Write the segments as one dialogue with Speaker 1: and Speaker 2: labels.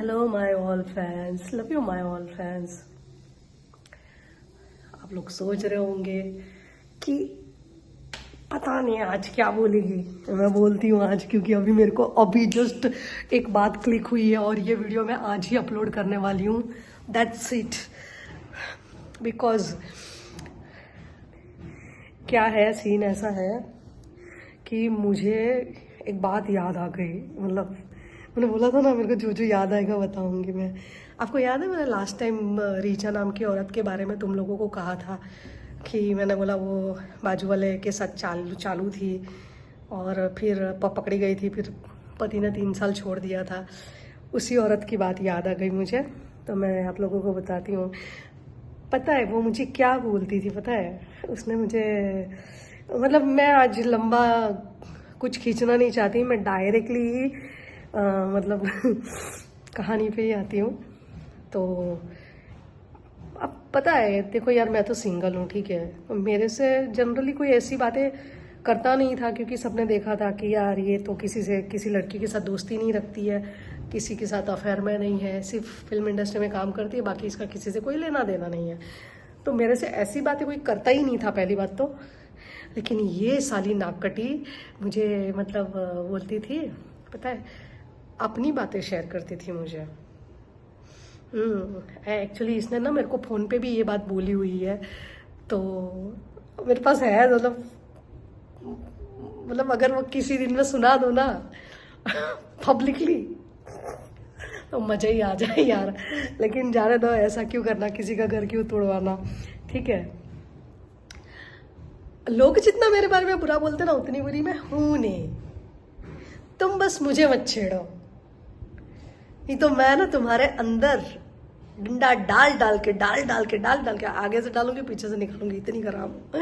Speaker 1: Hello my all fans, love you my all fans. आप लोग सोच रहे होंगे कि पता नहीं आज क्या बोलेगी। मैं बोलती हूँ आज, क्योंकि अभी मेरे को अभी जस्ट एक बात क्लिक हुई है और ये वीडियो मैं आज ही अपलोड करने वाली हूँ। That's it. बिकॉज क्या है, सीन ऐसा है कि मुझे एक बात याद आ गई। मतलब मैंने बोला था ना, मेरे को जो जो याद आएगा बताऊंगी मैं आपको। याद है मैंने लास्ट टाइम रीचा नाम की औरत के बारे में तुम लोगों को कहा था कि मैंने बोला वो बाजू वाले के साथ चालू चालू थी और फिर पकड़ी गई थी, फिर पति ने 3 साल छोड़ दिया था। उसी औरत की बात याद आ गई मुझे, तो मैं आप लोगों को बताती हूँ। पता है वो मुझे क्या बोलती थी? पता है उसने मुझे, मतलब मैं आज लंबा कुछ खींचना नहीं चाहती, मैं डायरेक्टली ही मतलब कहानी पे ही आती हूँ। तो अब पता है, देखो यार, मैं तो सिंगल हूँ, ठीक है। मेरे से जनरली कोई ऐसी बातें करता नहीं था, क्योंकि सबने देखा था कि यार ये तो किसी से, किसी लड़की के साथ दोस्ती नहीं रखती है, किसी के साथ अफेयर में नहीं है, सिर्फ फिल्म इंडस्ट्री में काम करती है, बाकी इसका किसी से कोई लेना देना नहीं है। तो मेरे से ऐसी बातें कोई करता ही नहीं था, पहली बात तो। लेकिन ये साली नाककटी मुझे मतलब बोलती थी, पता है, अपनी बातें शेयर करती थी मुझे। एक्चुअली इसने ना मेरे को फोन पे भी ये बात बोली हुई है, तो मेरे पास है, मतलब अगर वो किसी दिन में सुना दो ना पब्लिकली, तो मजा ही आ जाए यार। लेकिन जाने दो, ऐसा क्यों करना, किसी का घर क्यों तोड़वाना, ठीक है। लोग जितना मेरे बारे में बुरा बोलते ना, उतनी बुरी मैं हूं नहीं। तुम बस मुझे मत छेड़ो, नहीं तो मैं ना तुम्हारे अंदर डंडा डाल डाल के आगे से डालूंगी, पीछे से निकालूंगी, इतनी खराब।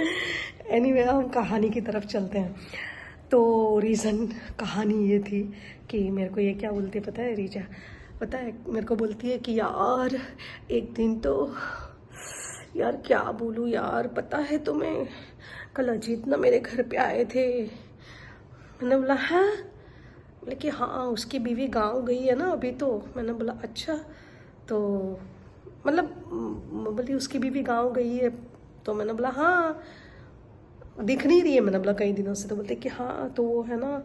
Speaker 1: एनीवे, हम कहानी की तरफ चलते हैं। तो रीज़न, कहानी ये थी कि मेरे को ये क्या बोलती है पता है रीचा? पता है मेरे को बोलती है कि यार एक दिन तो, यार क्या बोलूँ यार, पता है तुम्हें कल अजीत ना मेरे घर पे आए थे। मैंने बोला हाँ, बोले कि हाँ उसकी बीवी गांव गई है ना अभी। तो मैंने बोला अच्छा, तो मतलब बोली उसकी बीवी गांव गई है। तो मैंने बोला हाँ, दिख नहीं रही है। मैंने बोला कई दिनों से। तो बोलते कि हाँ तो वो है ना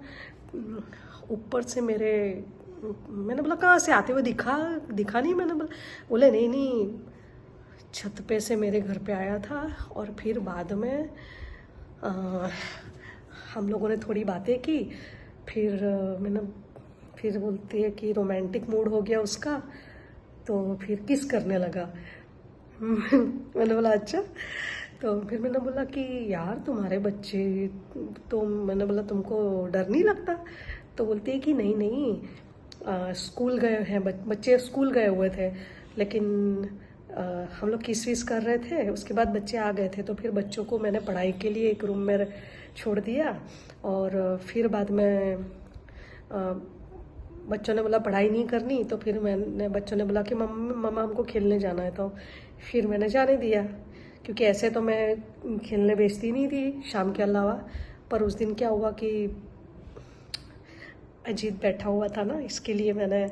Speaker 1: ऊपर से मेरे, मैंने बोला कहाँ से आते हुए दिखा दिखा नहीं। मैंने बोला, बोले नहीं नहीं, छत पे से मेरे घर पे आया था और फिर बाद में आ, हम लोगों ने थोड़ी बातें की, फिर मैंने, फिर बोलती है कि रोमांटिक मूड हो गया उसका, तो फिर किस करने लगा। मैंने बोला अच्छा। तो फिर मैंने बोला कि यार तुम्हारे बच्चे, तो मैंने बोला तुमको डर नहीं लगता? तो बोलती है कि नहीं नहीं, स्कूल गए हैं बच्चे, स्कूल गए हुए थे, लेकिन हम लोग किस विस कर रहे थे, उसके बाद बच्चे आ गए थे, तो फिर बच्चों को मैंने पढ़ाई के लिए एक रूम में छोड़ दिया। और फिर बाद में बच्चों ने बोला पढ़ाई नहीं करनी, तो फिर मैंने, बच्चों ने बोला कि मम्मा हमको खेलने जाना है, तो फिर मैंने जाने दिया, क्योंकि ऐसे तो मैं खेलने भेजती नहीं थी शाम के अलावा। पर उस दिन क्या हुआ कि अजीत बैठा हुआ था ना, इसके लिए मैंने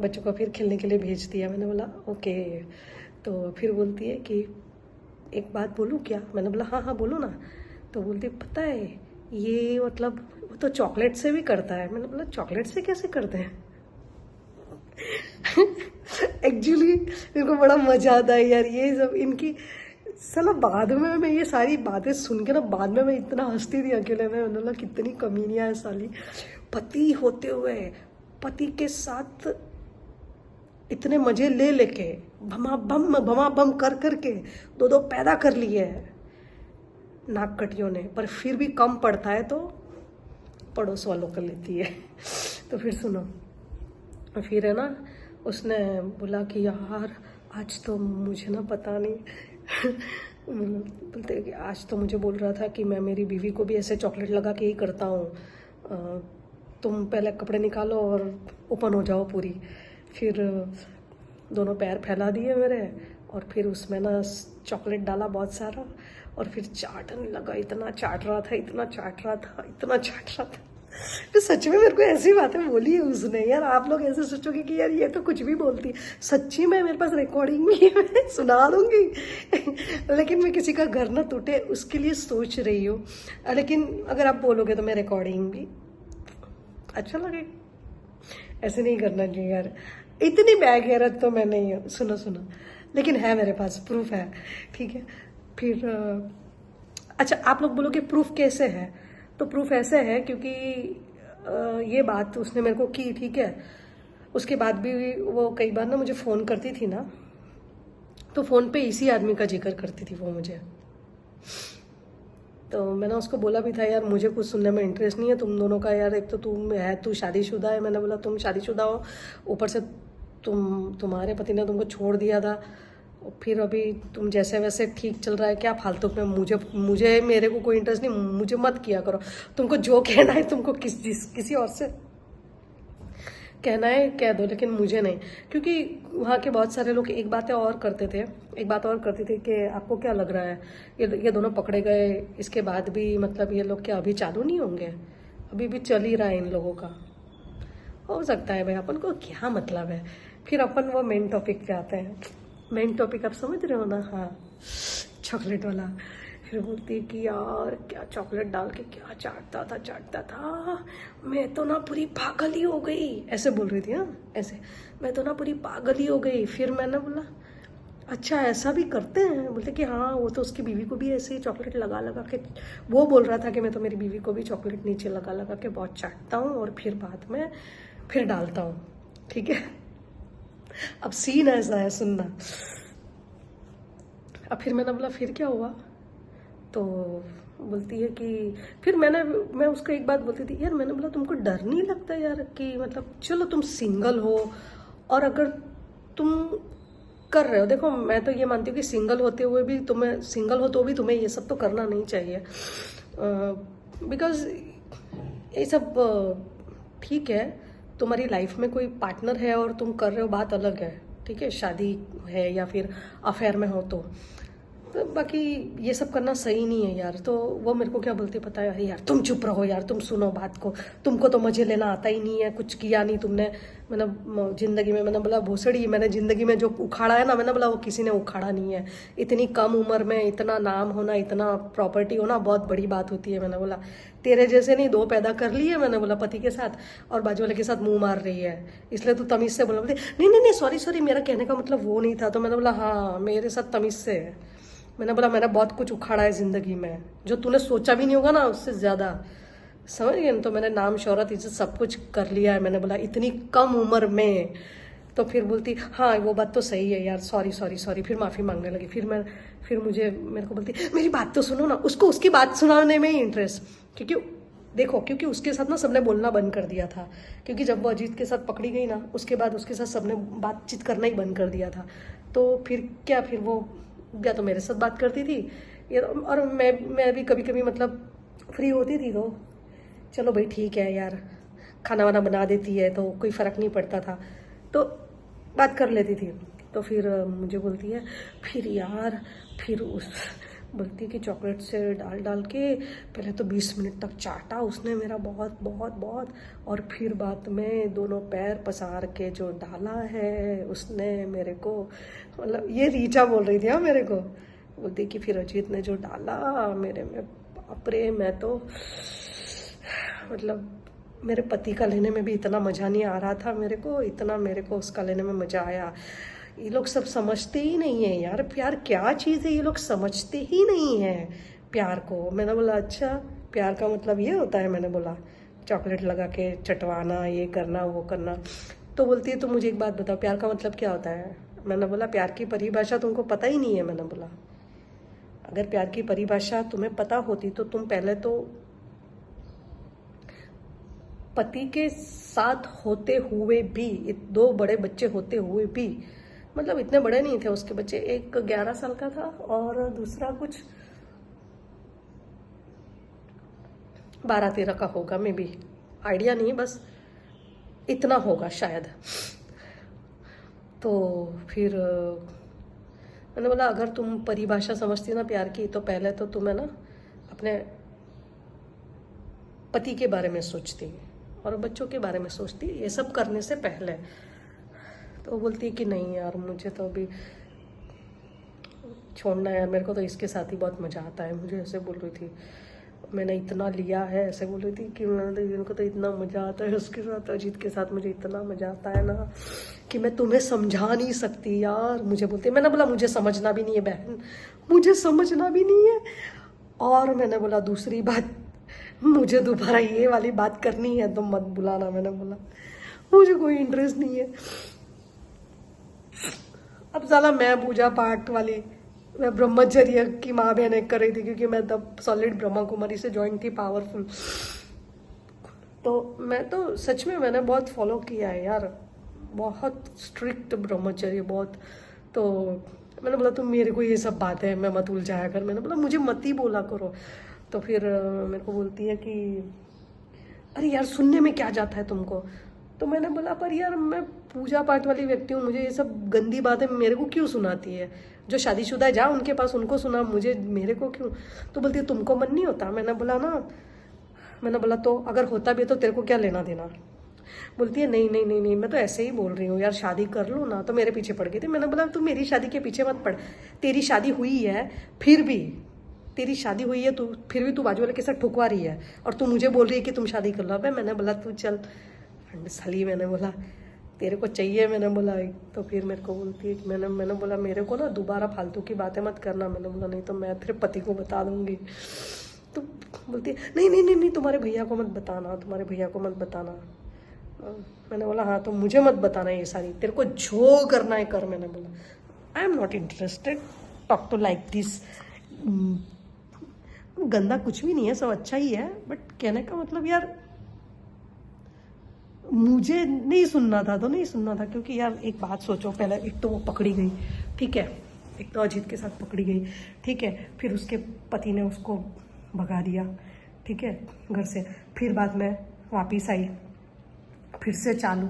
Speaker 1: बच्चों को फिर खेलने के लिए भेज दिया। मैंने बोला ओके। तो फिर बोलती है कि एक बात बोलूँ क्या? मैंने बोला हाँ हाँ बोलो ना। तो बोलती पता है ये मतलब वो तो चॉकलेट से भी करता है। मैंने बोला चॉकलेट से कैसे करते हैं? एक्चुअली मेरे को बड़ा मजा आता है यार ये सब इनकी। साला बाद में मैं ये सारी बातें सुन के ना, बाद में मैं इतना हंसती थी अकेले में। मैंने बोला कितनी कमीनियां है साली, पति होते हुए पति के साथ इतने मजे ले लेके भमा बम कर करके दो दो पैदा कर लिए है नाक कटियों ने, पर फिर भी कम पड़ता है तो पड़ोस वालों का लेती है। तो फिर सुनो, फिर है ना उसने बोला कि यार आज तो मुझे ना पता नहीं बोलते कि आज तो मुझे बोल रहा था कि मैं मेरी बीवी को भी ऐसे चॉकलेट लगा के ही करता हूँ, तुम पहले कपड़े निकालो और ओपन हो जाओ पूरी। फिर दोनों पैर फैला दिए मेरे, और फिर उसमें ना चॉकलेट डाला बहुत सारा, और फिर चाटने लगा। इतना चाट रहा था, इतना चाट रहा था, इतना चाट रहा था। तो सच में मेरे को ऐसी बातें बोली है उसने यार। आप लोग ऐसे सोचोगे कि यार ये तो कुछ भी बोलती है, सच्ची में मेरे पास रिकॉर्डिंग भी है, मैं सुना दूंगी। लेकिन मैं किसी का घर ना टूटे उसके लिए सोच रही हूँ। लेकिन अगर आप बोलोगे तो मैं रिकॉर्डिंग भी अच्छा लगे। ऐसे नहीं करना चाहिए यार, इतनी बैगैरत तो मैं नहीं हूँ। सुनो सुनो, लेकिन है मेरे पास प्रूफ है, ठीक है। फिर अच्छा आप लोग बोलोगे प्रूफ कैसे है, तो प्रूफ ऐसे है क्योंकि ये बात उसने मेरे को की, ठीक है। उसके बाद भी वो कई बार ना मुझे फ़ोन करती थी ना, तो फ़ोन पे इसी आदमी का जिक्र करती थी वो मुझे। तो मैंने उसको बोला भी था यार मुझे कुछ सुनने में इंटरेस्ट नहीं है तुम दोनों का यार। एक तो तू शादीशुदा है, मैंने बोला तुम शादीशुदा हो, ऊपर से तुम्हारे पति ने तुमको छोड़ दिया था, फिर अभी तुम जैसे वैसे ठीक चल रहा है, क्या फालतू में मुझे मुझे मेरे को कोई इंटरेस्ट नहीं, मुझे मत किया करो। तुमको जो कहना है तुमको किसी और से कहना है कह दो, लेकिन मुझे नहीं। क्योंकि वहाँ के बहुत सारे लोग एक बात और करते थे, एक बात और करते थे कि आपको क्या लग रहा है ये दोनों पकड़े गए इसके बाद भी मतलब ये लोग क्या अभी चालू नहीं होंगे, अभी भी चल ही रहा है इन लोगों का। हो सकता है भाई, अपन को क्या मतलब है। फिर अपन वो मेन टॉपिक पे आते हैं। मेन टॉपिक आप समझ रहे हो ना, हाँ चॉकलेट वाला। फिर बोलती है कि यार क्या चॉकलेट डाल के क्या चाटता था, मैं तो ना पूरी पागल ही हो गई, ऐसे बोल रही थी। हाँ ऐसे, मैं तो ना पूरी पागल ही हो गई। फिर मैंने बोला अच्छा ऐसा भी करते हैं, बोलते कि हाँ वो तो उसकी बीवी को भी ऐसे ही चॉकलेट लगा लगा के, वो बोल रहा था कि मैं तो मेरी बीवी को भी चॉकलेट नीचे लगा लगा के बहुत चाटता हूँ और फिर बाद में फिर डालता हूँ, ठीक है। अब सीन ऐसा है, सुनना। अब फिर मैंने बोला फिर क्या हुआ, तो बोलती है कि फिर मैं उसको एक बात बोलती थी यार, मैंने बोला तुमको डर नहीं लगता यार कि मतलब चलो तुम सिंगल हो और अगर तुम कर रहे हो, देखो मैं तो ये मानती हूँ कि सिंगल होते हुए भी तुम्हें, सिंगल हो तो भी तुम्हें ये सब तो करना नहीं चाहिए, बिकॉज ये सब ठीक है। तुम्हारी लाइफ में कोई पार्टनर है और तुम कर रहे हो, बात अलग है, ठीक है। शादी है या फिर अफेयर में हो तो बाकी ये सब करना सही नहीं है यार। तो वो मेरे को क्या बोलती पता है, अरे यार तुम चुप रहो यार, तुम सुनो बात को, तुमको तो मजे लेना आता ही नहीं है, कुछ किया नहीं तुमने। मैंने जिंदगी में, मैंने बोला भोसड़ी, मैंने जिंदगी में जो उखाड़ा है ना, मैंने बोला वो किसी ने उखाड़ा नहीं है। इतनी कम उम्र में इतना नाम होना, इतना प्रॉपर्टी होना बहुत बड़ी बात होती है। मैंने बोला तेरे जैसे नहीं, दो पैदा कर लिए मैंने बोला पति के साथ, और बाजू वाले के साथ मुंह मार रही है, इसलिए तू तमीज से बोला। बोलती नहीं नहीं नहीं सॉरी मेरा कहने का मतलब वो नहीं था। तो मैंने बोला हाँ मेरे साथ तमीज से है। मैंने बोला मैंने बहुत कुछ उखाड़ा है जिंदगी में, जो तूने सोचा भी नहीं होगा ना उससे ज्यादा, समझ गए। तो मैंने नाम शोहरत इज्जत सब कुछ कर लिया है। मैंने बोला इतनी कम उम्र में। तो फिर बोलती हाँ वो बात तो सही है यार, सॉरी। फिर माफी मांगने लगी। फिर मेरे को बोलती मेरी बात तो सुनो ना। उसको उसकी बात सुनाने में ही इंटरेस्ट, क्योंकि देखो क्योंकि उसके साथ ना सबने बोलना बंद कर दिया था, क्योंकि जब वो अजीत के साथ पकड़ी गई ना उसके बाद उसके साथ सबने बातचीत करना ही बंद कर दिया था। तो फिर क्या, फिर वो या तो मेरे साथ बात करती थी या और मैं भी कभी कभी मतलब फ्री होती थी तो चलो भाई ठीक है यार, खाना वाना बना देती है तो कोई फ़र्क नहीं पड़ता था, तो बात कर लेती थी। तो फिर मुझे बोलती है फिर यार, फिर उस बोलती है कि चॉकलेट से डाल डाल के पहले तो 20 मिनट तक चाटा उसने मेरा बहुत बहुत बहुत, और फिर बाद में दोनों पैर पसार के जो डाला है उसने मेरे को, मतलब ये रीचा बोल रही थी हाँ मेरे को। बोलती कि फिर अजीत ने जो डाला मेरे में, बाप रे मैं तो मतलब मेरे पति का लेने में भी इतना मज़ा नहीं आ रहा था मेरे को, इतना मेरे को उसका लेने में मज़ा आया। ये लोग सब समझते ही नहीं है यार, प्यार क्या चीज़ है ये लोग समझते ही नहीं है प्यार को। मैंने बोला अच्छा प्यार का मतलब ये होता है, मैंने बोला चॉकलेट लगा के चटवाना, ये करना वो करना। तो बोलती है तो मुझे एक बात बताओ प्यार का मतलब क्या होता है। मैंने बोला प्यार की परिभाषा तुमको पता ही नहीं है। मैंने बोला अगर प्यार की परिभाषा तुम्हें पता होती तो तुम पहले तो पति के साथ होते हुए भी, 2 बड़े बच्चे होते हुए भी, मतलब इतने बड़े नहीं थे उसके बच्चे, एक 11 साल का था और दूसरा कुछ 12-13 का होगा, मे बी, आइडिया नहीं, बस इतना होगा शायद। तो फिर मैंने बोला अगर तुम परिभाषा समझती ना प्यार की तो पहले तो तुम्हें ना अपने पति के बारे में सोचती और बच्चों के बारे में सोचती, ये सब करने से पहले। तो वो बोलती है कि नहीं यार, मुझे तो अभी छोड़ना है यार, मेरे को तो इसके साथ ही बहुत मज़ा आता है। मुझे ऐसे बोल रही थी, मैंने इतना लिया है, ऐसे बोल रही थी कि इनको तो इतना मज़ा आता है उसके साथ, अजीत के साथ मुझे इतना मज़ा आता है ना कि मैं तुम्हें समझा नहीं सकती यार। मुझे बोलती है, मैंने बोला मुझे समझना भी नहीं है बहन, मुझे समझना भी नहीं है। और मैंने बोला दूसरी बात, मुझे दोबारा ये वाली बात करनी है तो मत बुलाना। मैंने बोला मुझे कोई इंटरेस्ट नहीं है। अब साला मैं पूजा पाठ वाली, मैं ब्रह्मचर्य की माँ बहन एक कर रही थी, क्योंकि मैं तब सॉलिड ब्रह्मा कुमारी से ज्वाइन थी, पावरफुल। तो मैं तो सच में मैंने बहुत फॉलो किया है यार, बहुत स्ट्रिक्ट ब्रह्मचर्य बहुत। तो मैंने बोला तुम मेरे को ये सब बातें मैं मत उलझाया कर, मैंने बोला मुझे मत ही बोला करो। तो फिर मेरे को बोलती है कि अरे यार सुनने में क्या जाता है तुमको। तो मैंने बोला पर यार मैं पूजा पाठ वाली व्यक्ति हूँ, मुझे ये सब गंदी बातें मेरे को क्यों सुनाती है। जो शादीशुदा है जा उनके पास, उनको सुना, मुझे मेरे को क्यों। तो बोलती है तुमको मन नहीं होता। मैंने बोला ना, मैंने बोला तो अगर होता भी है तो तेरे को क्या लेना देना। बोलती है नहीं नहीं नहीं नहीं, मैं तो ऐसे ही बोल रही हूँ यार, शादी कर लो ना। तो मेरे पीछे पड़ गई थी। मैंने बोला तू मेरी शादी के पीछे मत पड़, तेरी शादी हुई है फिर भी, तेरी शादी हुई है तू फिर भी तू बाजू वाले के साथ ठुकवा रही है, और तू मुझे बोल रही है कि तुम शादी कर लो। अब मैंने बोला तू चल साली, मैंने बोला तेरे को चाहिए। मैंने बोला तो फिर मेरे को बोलती है कि मैंने बोला मेरे को ना दोबारा फालतू की बातें मत करना। मैंने बोला नहीं तो मैं तेरे पति को बता दूंगी। तो बोलती है नहीं नहीं नहीं नहीं, तुम्हारे भैया को मत बताना, तुम्हारे भैया को मत बताना। मैंने बोला हाँ तो मुझे मत बताना ये सारी, तेरे को जो करना है कर। मैंने बोला I am not interested talk to like this. गंदा कुछ भी नहीं है, सब अच्छा ही है, बट कहने का मतलब यार मुझे नहीं सुनना था तो नहीं सुनना था। क्योंकि यार एक बात सोचो, पहले एक तो वो पकड़ी गई, ठीक है, एक तो अजीत के साथ पकड़ी गई, ठीक है, फिर उसके पति ने उसको भगा दिया, ठीक है, घर से, फिर बाद में वापिस आई, फिर से चालू।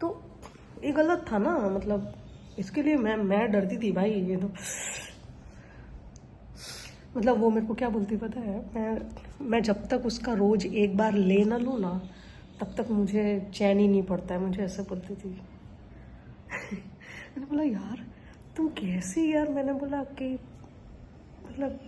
Speaker 1: तो ये गलत था ना, मतलब इसके लिए मैं डरती थी भाई। ये तो मतलब वो मेरे को क्या बोलती पता है, मैं जब तक उसका रोज एक बार ले ना लूँ ना तब तक मुझे चैन ही नहीं पड़ता है, मुझे ऐसे बोलती थी। मैंने बोला यार तुम कैसे यार। मैंने बोला कि मतलब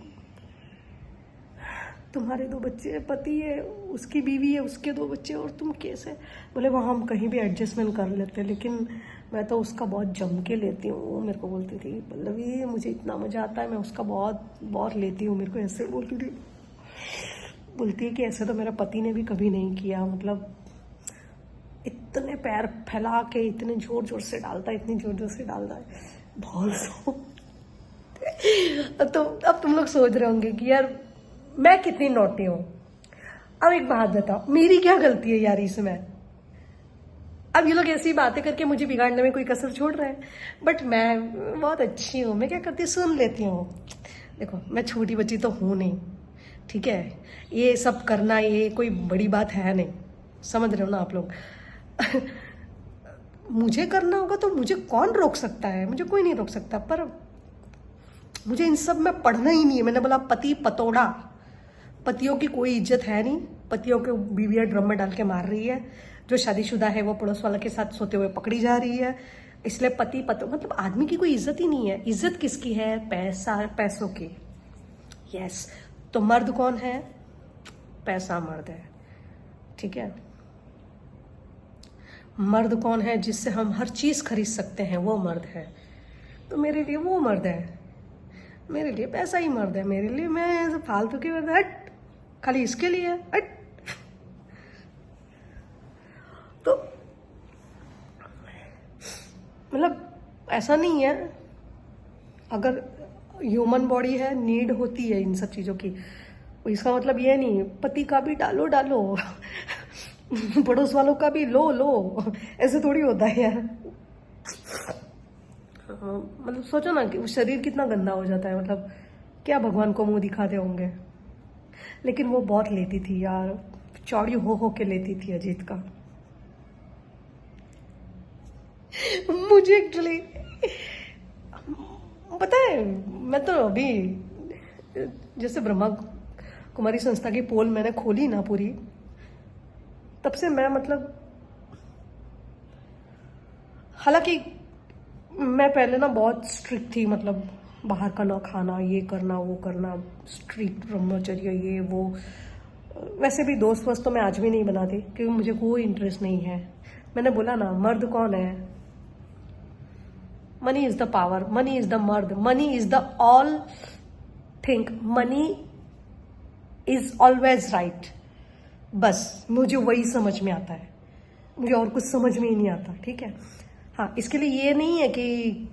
Speaker 1: तुम्हारे 2 बच्चे हैं, पति है, उसकी बीवी है, उसके 2 बच्चे, और तुम कैसे। बोले वो हम कहीं भी एडजस्टमेंट कर लेते हैं, लेकिन मैं तो उसका बहुत जम के लेती हूँ। वो मेरे को बोलती थी पल्लवी मुझे इतना मज़ा आता है, मैं उसका बहुत बहुत लेती हूँ, मेरे को ऐसे बोलती थी। बोलती है कि ऐसे तो मेरा पति ने भी कभी नहीं किया, मतलब इतने पैर फैला के इतने जोर जोर से डालता है, इतनी जोर जोर से डालता है बहुत। तो अब तुम लोग सोच रहे होंगे कि यार मैं कितनी नौटी हूँ। अब एक बात बताओ, मेरी क्या गलती है यार इसमें। अब ये लोग ऐसी बातें करके मुझे बिगाड़ने में कोई कसर छोड़ रहे हैं, बट मैं बहुत अच्छी हूँ। मैं क्या करती हूँ, सुन लेती हूँ। देखो मैं छोटी बच्ची तो हूँ नहीं, ठीक है, ये सब करना ये कोई बड़ी बात है नहीं, समझ रहे हो ना आप लोग। मुझे करना होगा तो मुझे कौन रोक सकता है, मुझे कोई नहीं रोक सकता। पर मुझे इन सब में पढ़ना ही नहीं है। मैंने बोला पति पतोड़ा, पतियों की कोई इज्जत है नहीं, पतियों के बीवियां ड्रम में डाल के मार रही है, जो शादीशुदा है वो पड़ोस वाला के साथ सोते हुए पकड़ी जा रही है, इसलिए पति पतो मतलब आदमी की कोई इज्जत ही नहीं है। इज्जत किसकी है, पैसों की। यस, तो मर्द कौन है, पैसा मर्द है, ठीक है। मर्द कौन है, जिससे हम हर चीज खरीद सकते हैं, वो मर्द है। तो मेरे लिए वो मर्द है, मेरे लिए पैसा ही मर्द है, मेरे लिए मैं फालतू की मर्द हट, खाली इसके लिए हट। तो मतलब ऐसा नहीं है, अगर ह्यूमन बॉडी है, नीड होती है इन सब चीजों की, इसका मतलब ये नहीं पति का भी डालो डालो, पड़ोस वालों का भी लो लो, ऐसे थोड़ी होता है यार। मतलब सोचो ना कि शरीर कितना गंदा हो जाता है, मतलब क्या भगवान को मुंह दिखाते होंगे। लेकिन वो बहुत लेती थी यार, चौड़ी हो के लेती थी अजीत का। मुझे एक्चुअली पता है, मैं तो अभी जैसे ब्रह्मा कुमारी संस्था की पोल मैंने खोली ना पूरी, तब से मैं मतलब, हालांकि मैं पहले ना बहुत स्ट्रिक्ट थी, मतलब बाहर का ना खाना, ये करना वो करना, स्ट्रिक्ट ब्रह्मचर्य ये वो। वैसे भी दोस्त वोस्त तो मैं आज भी नहीं बनाती, क्योंकि मुझे कोई इंटरेस्ट नहीं है। मैंने बोला ना, मर्द कौन है? Money is the power, money is the मर्द, money is the all thing, money is always right. बस मुझे वही समझ में आता है, मुझे और कुछ समझ में ही नहीं आता, ठीक है। हाँ, इसके लिए ये नहीं है कि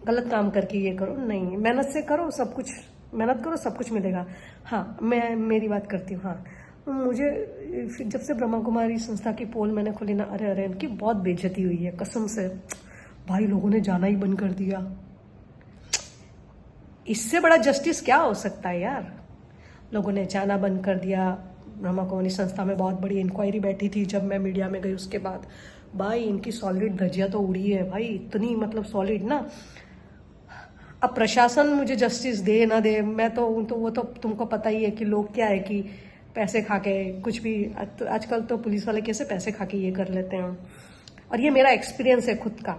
Speaker 1: गलत काम करके ये करो, नहीं, मेहनत से करो, सब कुछ मेहनत करो, सब कुछ मिलेगा। हाँ, मैं मेरी बात करती हूँ। हाँ, मुझे जब से ब्रह्मा कुमारी संस्था की पोल मैंने खोली ना, अरे अरे इनकी बहुत बेइज्जती हुई है कसम से। भाई लोगों ने जाना ही बंद कर दिया। इससे बड़ा जस्टिस क्या हो सकता है यार? लोगों ने जाना बंद कर दिया। ब्रह्मा कुमारी संस्था में बहुत बड़ी इंक्वायरी बैठी थी, जब मैं मीडिया में गई उसके बाद भाई इनकी सॉलिड धज्जियां तो उड़ी है भाई, इतनी मतलब सॉलिड ना। अब प्रशासन मुझे जस्टिस दे ना दे, मैं तो वो तो तुमको पता ही है कि लोग क्या है कि पैसे खा के कुछ भी, आजकल तो पुलिस वाले कैसे पैसे खा के ये कर लेते हैं। और ये मेरा एक्सपीरियंस है खुद का,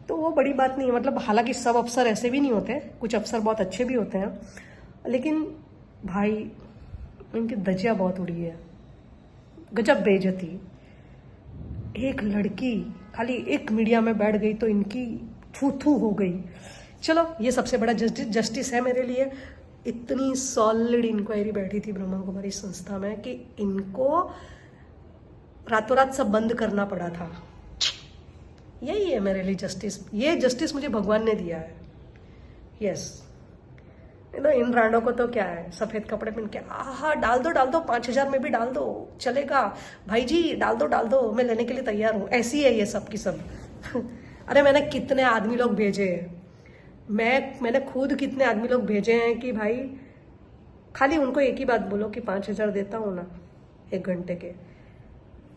Speaker 1: तो वो बड़ी बात नहीं है। मतलब हालांकि सब अफसर ऐसे भी नहीं होते, कुछ अफसर बहुत अच्छे भी होते हैं, लेकिन भाई इनकी धज्जियां बहुत उड़ी है, गजब बेइज्जती। एक लड़की खाली एक मीडिया में बैठ गई तो इनकी थू थू हो गई। चलो, ये सबसे बड़ा जस्टिस है मेरे लिए। इतनी सॉलिड इंक्वायरी बैठी थी ब्रह्मा कुमारी संस्था में कि इनको रातों रात सब बंद करना पड़ा था। यही है मेरे लिए जस्टिस। ये जस्टिस मुझे भगवान ने दिया है। यस, इन रांडों को तो क्या है, सफेद कपड़े पहन के आहा डाल दो 5,000 में भी डाल दो, चलेगा भाई जी, डाल दो, मैं लेने के लिए तैयार हूं। ऐसी है ये सब की सब। अरे मैंने कितने आदमी लोग भेजे हैं, मैंने खुद कितने आदमी लोग भेजे हैं कि भाई खाली उनको एक ही बात बोलो कि 5,000 देता हूं ना 1 घंटे के,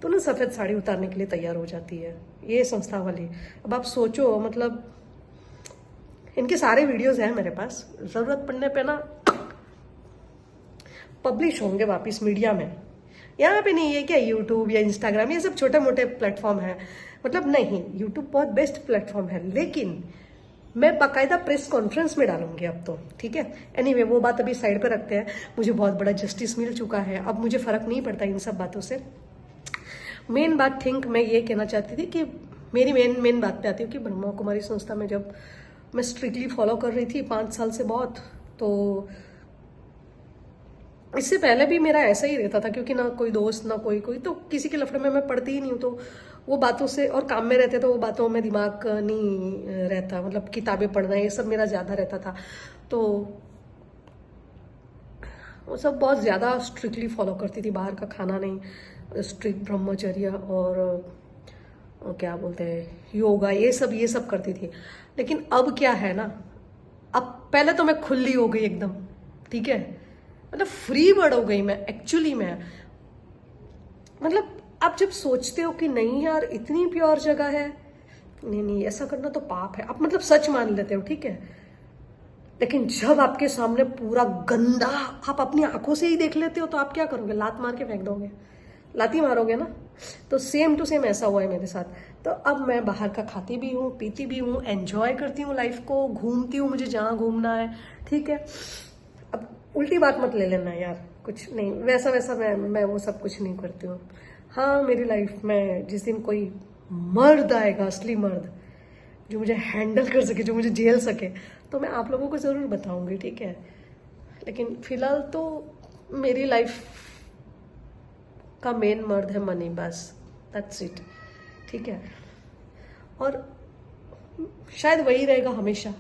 Speaker 1: तो ना सफेद साड़ी उतारने के लिए तैयार हो जाती है ये संस्था वाली। अब आप सोचो, मतलब इनके सारे वीडियोस हैं मेरे पास, जरूरत पड़ने पे ना पब्लिश होंगे वापस मीडिया में। यहाँ पे नहीं है क्या यूट्यूब या इंस्टाग्राम, ये सब छोटे मोटे प्लेटफॉर्म है, मतलब नहीं, यूट्यूब बहुत बेस्ट प्लेटफॉर्म है, लेकिन मैं बाकायदा प्रेस कॉन्फ्रेंस में डालूंगी अब तो, ठीक है। एनीवे, वो बात अभी साइड पे रखते हैं। मुझे बहुत बड़ा जस्टिस मिल चुका है, अब मुझे फर्क नहीं पड़ता इन सब बातों से। मेन बात मैं ये कहना चाहती थी कि मेरी मेन बात पे आती है कि ब्रह्मा कुमारी संस्था में जब मैं स्ट्रिक्टली फॉलो कर रही थी 5 साल से बहुत, तो इससे पहले भी मेरा ऐसा ही रहता था, क्योंकि ना कोई दोस्त ना कोई तो किसी के लफड़े में मैं पढ़ती ही नहीं हूँ, तो वो बातों से, और काम में रहते तो वो बातों में दिमाग नहीं रहता, मतलब किताबें पढ़ना ये सब मेरा ज्यादा रहता था, तो वो सब बहुत ज्यादा स्ट्रिक्टली फॉलो करती थी। बाहर का खाना नहीं, स्ट्रिक्ट ब्रह्मचर्य और क्या बोलते हैं योगा, ये सब करती थी। लेकिन अब क्या है ना, अब पहले तो मैं खुली हो गई एकदम, ठीक है, मतलब फ्री बर्ड हो गई मैं एक्चुअली में। मतलब आप जब सोचते हो कि नहीं यार इतनी प्योर जगह है, नहीं ऐसा करना तो पाप है, आप मतलब सच मान लेते हो, ठीक है। लेकिन जब आपके सामने पूरा गंदा आप अपनी आंखों से ही देख लेते हो, तो आप क्या करोगे? लात मार के फेंक दोगे, लाती मारोगे ना। तो सेम टू सेम ऐसा हुआ है मेरे साथ। तो अब मैं बाहर का खाती भी हूँ, पीती भी हूँ, एंजॉय करती हूँ लाइफ को, घूमती हूँ मुझे जहाँ घूमना है, ठीक है। अब उल्टी बात मत ले लेना यार, कुछ नहीं वैसा मैं वो सब कुछ नहीं करती हूँ। हाँ, मेरी लाइफ में जिस दिन कोई मर्द आएगा, असली मर्द जो मुझे हैंडल कर सके, जो मुझे झेल सके, तो मैं आप लोगों को जरूर बताऊंगी, ठीक है। लेकिन फिलहाल तो मेरी लाइफ का मेन मर्द है मनी, बस दैट्स इट, ठीक है। और शायद वही रहेगा हमेशा।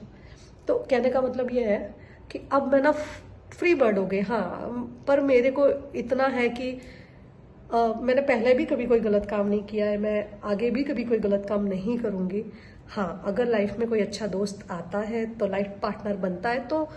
Speaker 1: तो कहने का मतलब ये है कि अब मैं ना फ्री बर्ड हो गई। हाँ, पर मेरे को इतना है कि मैंने पहले भी कभी कोई गलत काम नहीं किया है, मैं आगे भी कभी कोई गलत काम नहीं करूंगी। हाँ, अगर लाइफ में कोई अच्छा दोस्त आता है, तो लाइफ पार्टनर बनता है, तो